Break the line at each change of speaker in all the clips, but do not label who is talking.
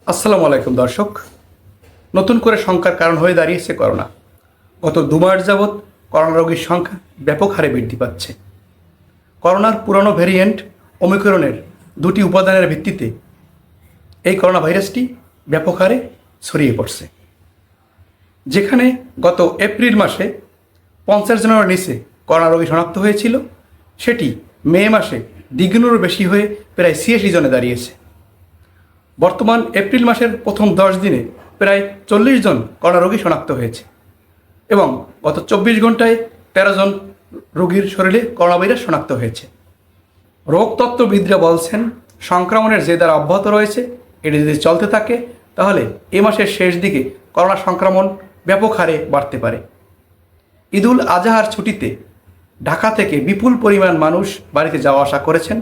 আসসালামু আলাইকুম দর্শক। নতুন করে শঙ্কার কারণ হয়ে দাঁড়িয়েছে করোনা। গত 2 মাস যাবৎ করোনা রোগীর সংখ্যা ব্যাপক হারে বৃদ্ধি পাচ্ছে। করোনার পুরনো ভেরিয়েন্ট ওমিক্রনের 2টি উপাদানের ভিত্তিতে এই করোনা ভাইরাসটি ব্যাপক হারে ছড়িয়ে পড়ছে। যেখানে গত এপ্রিল মাসে 50 জনের নিচে করোনা রোগী শনাক্ত হয়েছিল, সেটি মে মাসে দ্বিগুণেরও বেশি হয়ে প্রায় 86 জনে দাঁড়িয়েছে। বর্তমান এপ্রিল মাসের প্রথম 10 দিনে প্রায় 40 জন করোনা রোগী শনাক্ত হয়েছে এবং গত 24 ঘন্টায় 13 জন রোগীর শরীরে করোনা ভাইরাস শনাক্ত হয়েছে। রোগতত্ত্ববিদরা বলছেন, সংক্রমণের যে দ্বারা অব্যাহত রয়েছে এটি যদি চলতে থাকে তাহলে এ মাসের শেষ দিকে করোনা সংক্রমণ ব্যাপক হারে বাড়তে পারে। ঈদুল আজহার ছুটিতে ঢাকা থেকে বিপুল পরিমাণ মানুষ বাড়িতে যাওয়া আসা করেছেন,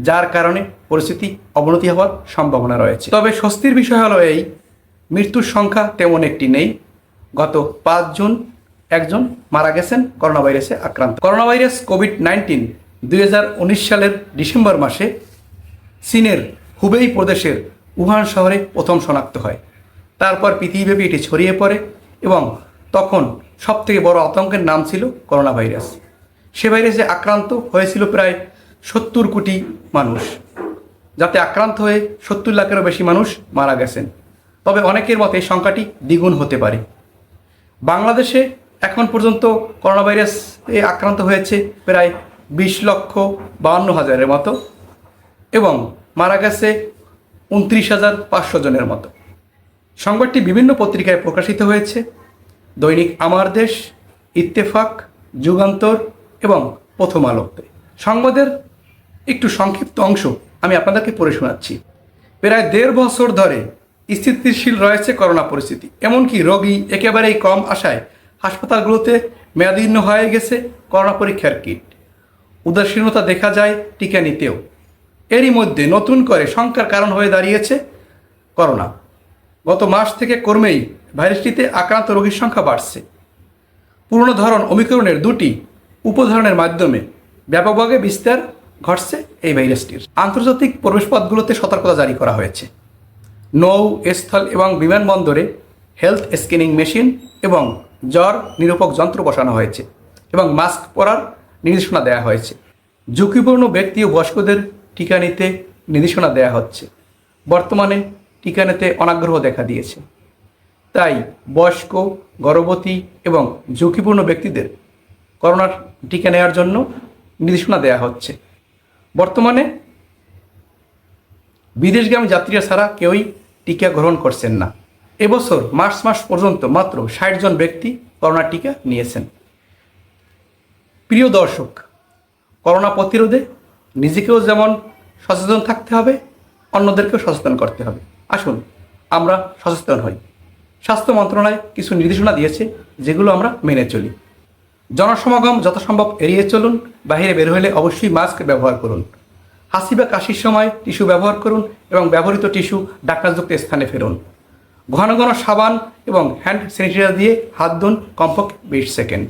যার কারণে পরিস্থিতি অবনতি হওয়ার সম্ভাবনা রয়েছে। তবে স্বস্তির বিষয় হলো এই, মৃত্যুর সংখ্যা তেমন একটি নেই। গত 5 জুন একজন মারা গেছেন করোনা ভাইরাসে আক্রান্ত। করোনা ভাইরাস কোভিড-19 2019 সালের ডিসেম্বর মাসে চীনের হুবেই প্রদেশের উহান শহরে প্রথম শনাক্ত হয়। তারপর পৃথিবীব্যাপী এটি ছড়িয়ে পড়ে এবং তখন সবথেকে বড় আতঙ্কের নাম ছিল করোনা ভাইরাস। সে ভাইরাসে আক্রান্ত হয়েছিল প্রায় 70 কোটি মানুষ, যাতে আক্রান্ত হয়ে 70 লাখেরও বেশি মানুষ মারা গেছেন। তবে অনেকের মতে এই সংখ্যাটি দ্বিগুণ হতে পারে। বাংলাদেশে এখন পর্যন্ত করোনা ভাইরাসে আক্রান্ত হয়েছে প্রায় 20,52,000-এর মতো এবং মারা গেছে 29,500 জনের মতো। সংবাদটি বিভিন্ন পত্রিকায় প্রকাশিত হয়েছে: দৈনিক আমার দেশ, ইত্তেফাক, যুগান্তর এবং প্রথম আলোতে। সংবাদের একটু সংক্ষিপ্ত অংশ আমি আপনাদেরকে পড়ে শোনাচ্ছি। প্রায় 1.5 বছর ধরে স্থিতিশীল রয়েছে করোনা পরিস্থিতি। এমনকি রোগী একেবারেই কম আসায় হাসপাতালগুলোতে মেয়াদোত্তীর্ণ হয়ে গেছে করোনা পরীক্ষার কিট। উদাসীনতা দেখা যায় টিকা নিতেও। এরই মধ্যে নতুন করে শঙ্কার কারণ হয়ে দাঁড়িয়েছে করোনা। গত মাস থেকে ক্রমেই ভাইরাসটিতে আক্রান্ত রোগীর সংখ্যা বাড়ছে। পুরনো ধরন ওমিক্রনের 2টি উপধরনের মাধ্যমে ব্যাপকভাবে বিস্তার ঘটছে এই ভাইরাসটির। আন্তর্জাতিক প্রবেশপথগুলোতে সতর্কতা জারি করা হয়েছে। নৌ, স্থল এবং বিমানবন্দরে হেলথ স্ক্রিনিং মেশিন এবং জ্বর নিরূপক যন্ত্র বসানো হয়েছে এবং মাস্ক পরার নির্দেশনা দেওয়া হয়েছে। ঝুঁকিপূর্ণ ব্যক্তি ও বয়স্কদের টিকা নিতে নির্দেশনা দেওয়া হচ্ছে। বর্তমানে টিকা নিতে অনাগ্রহ দেখা দিয়েছে, তাই বয়স্ক, গর্ভবতী এবং ঝুঁকিপূর্ণ ব্যক্তিদের করোনার টিকা নেওয়ার জন্য নির্দেশনা দেওয়া হচ্ছে। বর্তমানে বিদেশগামী যাত্রীরা ছাড়া কেউই টিকা গ্রহণ করছেন না। এবছর মার্চ মাস পর্যন্ত মাত্র 60 জন ব্যক্তি করোনা টিকা নিয়েছেন। প্রিয় দর্শক, করোনা প্রতিরোধে নিজেকেও যেমন সচেতন থাকতে হবে, অন্যদেরকেও সচেতন করতে হবে। আসুন আমরা সচেতন হই। স্বাস্থ্য মন্ত্রণালয় কিছু নির্দেশনা দিয়েছে, যেগুলো আমরা মেনে চলি। জনসমাগম যথাসম্ভব এড়িয়ে চলুন। বাইরে বের হলে অবশ্যই মাস্ক ব্যবহার করুন। হাসি বা কাশির সময় টিস্যু ব্যবহার করুন এবং ব্যবহৃত টিস্যু ঢাকনাযুক্ত স্থানে ফেরুন। ঘন ঘন সাবান এবং হ্যান্ড স্যানিটাইজার দিয়ে হাত ধুন কমপক্ষে 20 সেকেন্ড।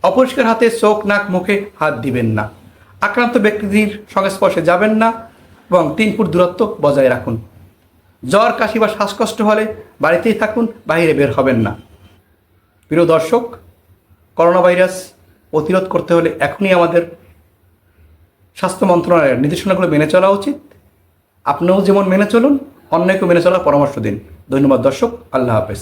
অপরিষ্কার হাতে চোখ, নাক, মুখে হাত দিবেন না। আক্রান্ত ব্যক্তির সংস্পর্শে যাবেন না এবং 3 ফুট দূরত্ব বজায় রাখুন। জ্বর, কাশি বা শ্বাসকষ্ট হলে বাড়িতেই থাকুন, বাইরে বের হবেন না। প্রিয় দর্শক, করোনা ভাইরাস প্রতিরোধ করতে হলে এখনই আমাদের স্বাস্থ্য মন্ত্রণালয়ের নির্দেশনাগুলো মেনে চলা উচিত। আপনিও যেমন মেনে চলুন, অন্যকেও মেনে চলার পরামর্শ দিন। ধন্যবাদ দর্শক, আল্লাহ হাফেজ।